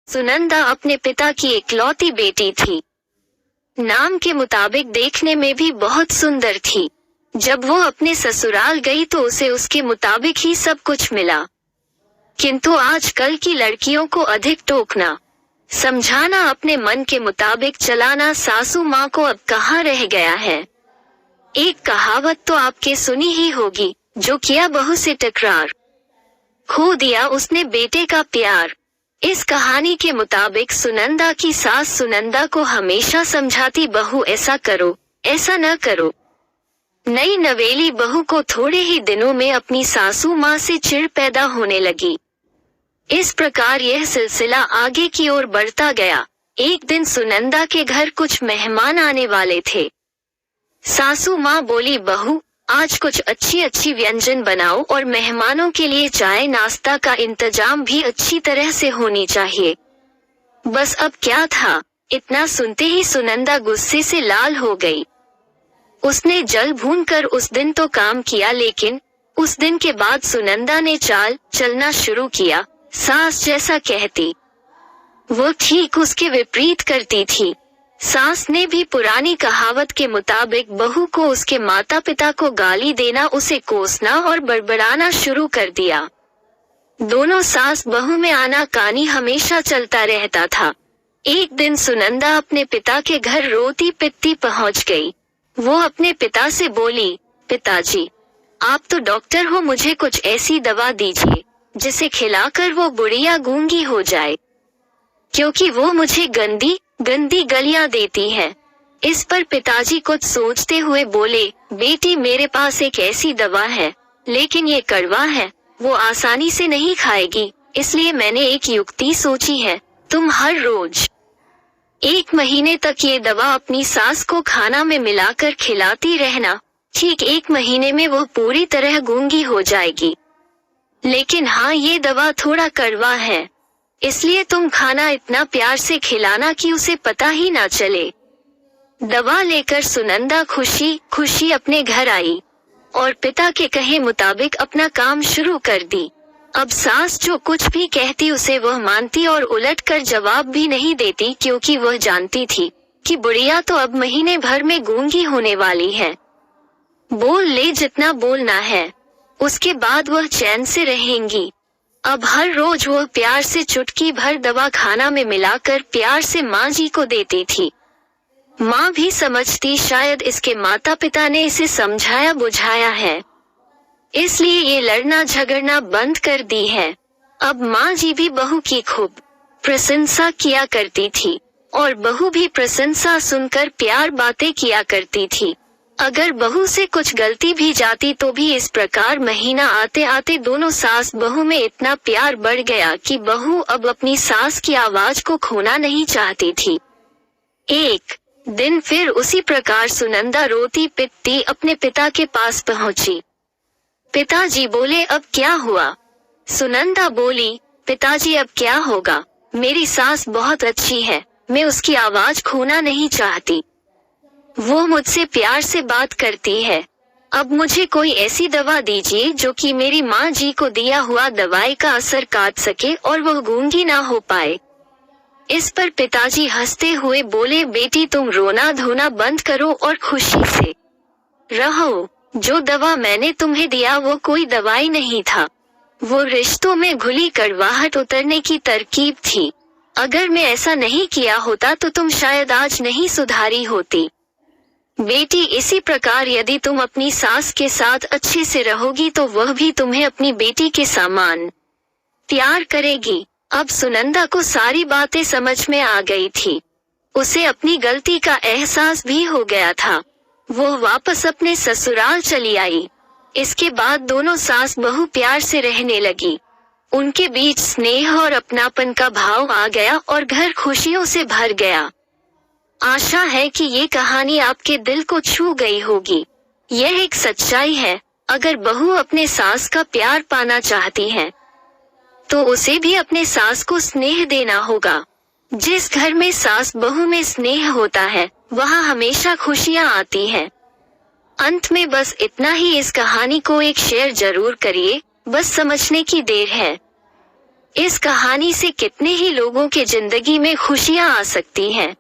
सुनंदा अपने पिता की इकलौती बेटी थी। नाम के मुताबिक देखने में भी बहुत सुंदर थी। जब वो अपने ससुराल गई तो उसे उसके मुताबिक ही सब कुछ मिला। किंतु आजकल की लड़कियों को अधिक टोकना, समझाना, अपने मन के मुताबिक चलाना सासू माँ को अब कहाँ रह गया है। एक कहावत तो आपके सुनी ही होगी, जो किया बहू से टकरार, खो दिया उसने बेटे का प्यार। इस कहानी के मुताबिक सुनंदा की सास सुनंदा को हमेशा समझाती, बहू ऐसा करो, ऐसा न करो। नई नवेली बहू को थोड़े ही दिनों में अपनी सासू माँ से चिढ़ पैदा होने लगी। इस प्रकार यह सिलसिला आगे की ओर बढ़ता गया। एक दिन सुनंदा के घर कुछ मेहमान आने वाले थे। सासू माँ बोली, बहू आज कुछ अच्छी अच्छी व्यंजन बनाओ और मेहमानों के लिए चाय नाश्ता का इंतजाम भी अच्छी तरह से होनी चाहिए। बस अब क्या था, इतना सुनते ही सुनंदा गुस्से से लाल हो गई। उसने जल भून कर उस दिन तो काम किया, लेकिन उस दिन के बाद सुनंदा ने चाल चलना शुरू किया। सास जैसा कहती वो ठीक उसके विपरीत करती थी। सास ने भी पुरानी कहावत के मुताबिक बहू को उसके माता पिता को गाली देना, उसे कोसना और बड़बड़ाना शुरू कर दिया। दोनों सास बहू में आना कानी हमेशा चलता रहता था। एक दिन सुनंदा अपने पिता के घर रोती पिटती पहुंच गई। वो अपने पिता से बोली, पिताजी आप तो डॉक्टर हो, मुझे कुछ ऐसी दवा दीजिए जिसे खिलाकर वो बुढ़िया गूंगी हो जाए, क्योंकि वो मुझे गंदी गंदी गलियां देती है। इस पर पिताजी कुछ सोचते हुए बोले, बेटी मेरे पास एक ऐसी दवा है, लेकिन ये कड़वा है, वो आसानी से नहीं खाएगी, इसलिए मैंने एक युक्ति सोची है। तुम हर रोज 1 महीने तक ये दवा अपनी सास को खाना में मिलाकर खिलाती रहना। ठीक 1 महीने में वो पूरी तरह गूंगी हो जाएगी। लेकिन हाँ, ये दवा थोड़ा कड़वा है, इसलिए तुम खाना इतना प्यार से खिलाना कि उसे पता ही ना चले। दवा लेकर सुनंदा खुशी खुशी अपने घर आई और पिता के कहे मुताबिक अपना काम शुरू कर दी। अब सास जो कुछ भी कहती उसे वह मानती और उलटकर जवाब भी नहीं देती, क्योंकि वह जानती थी कि बुढ़िया तो अब महीने भर में गूंगी होने वाली है। बोल ले जितना बोलना है, उसके बाद वह चैन से रहेंगी। अब हर रोज वह प्यार से चुटकी भर दवा खाना में मिलाकर प्यार से माँ जी को देती थी। माँ भी समझती शायद इसके माता पिता ने इसे समझाया बुझाया है, इसलिए ये लड़ना झगड़ना बंद कर दी है। अब माँ जी भी बहू की खूब प्रशंसा किया करती थी और बहू भी प्रशंसा सुनकर प्यार बातें किया करती थी। अगर बहू से कुछ गलती भी जाती तो भी इस प्रकार महीना आते आते दोनों सास बहू में इतना प्यार बढ़ गया कि बहू अब अपनी सास की आवाज को खोना नहीं चाहती थी। एक दिन फिर उसी प्रकार सुनंदा रोती पिटती अपने पिता के पास पहुंची। पिताजी बोले, अब क्या हुआ? सुनंदा बोली, पिताजी अब क्या होगा, मेरी सास बहुत अच्छी है, मैं उसकी आवाज खोना नहीं चाहती, वो मुझसे प्यार से बात करती है। अब मुझे कोई ऐसी दवा दीजिए जो कि मेरी माँ जी को दिया हुआ दवाई का असर काट सके और वह गूंगी ना हो पाए। इस पर पिताजी हंसते हुए बोले, बेटी तुम रोना धोना बंद करो और खुशी से रहो। जो दवा मैंने तुम्हें दिया वो कोई दवाई नहीं था, वो रिश्तों में घुली कड़वाहट उतरने की तरकीब थी। अगर मैं ऐसा नहीं किया होता तो तुम शायद आज नहीं सुधारी होती। बेटी इसी प्रकार यदि तुम अपनी सास के साथ अच्छे से रहोगी तो वह भी तुम्हें अपनी बेटी के समान प्यार करेगी। अब सुनंदा को सारी बातें समझ में आ गई थी। उसे अपनी गलती का एहसास भी हो गया था। वो वापस अपने ससुराल चली आई। इसके बाद दोनों सास बहू प्यार से रहने लगी। उनके बीच स्नेह और अपनापन का भाव आ गया और घर खुशियों से भर गया। आशा है कि ये कहानी आपके दिल को छू गई होगी। यह एक सच्चाई है, अगर बहू अपने सास का प्यार पाना चाहती है तो उसे भी अपने सास को स्नेह देना होगा। जिस घर में सास बहू में स्नेह होता है वहाँ हमेशा खुशियाँ आती हैं। अंत में बस इतना ही, इस कहानी को एक शेयर जरूर करिए, बस समझने की देर है। इस कहानी से कितने ही लोगों के जिंदगी में खुशियां आ सकती हैं।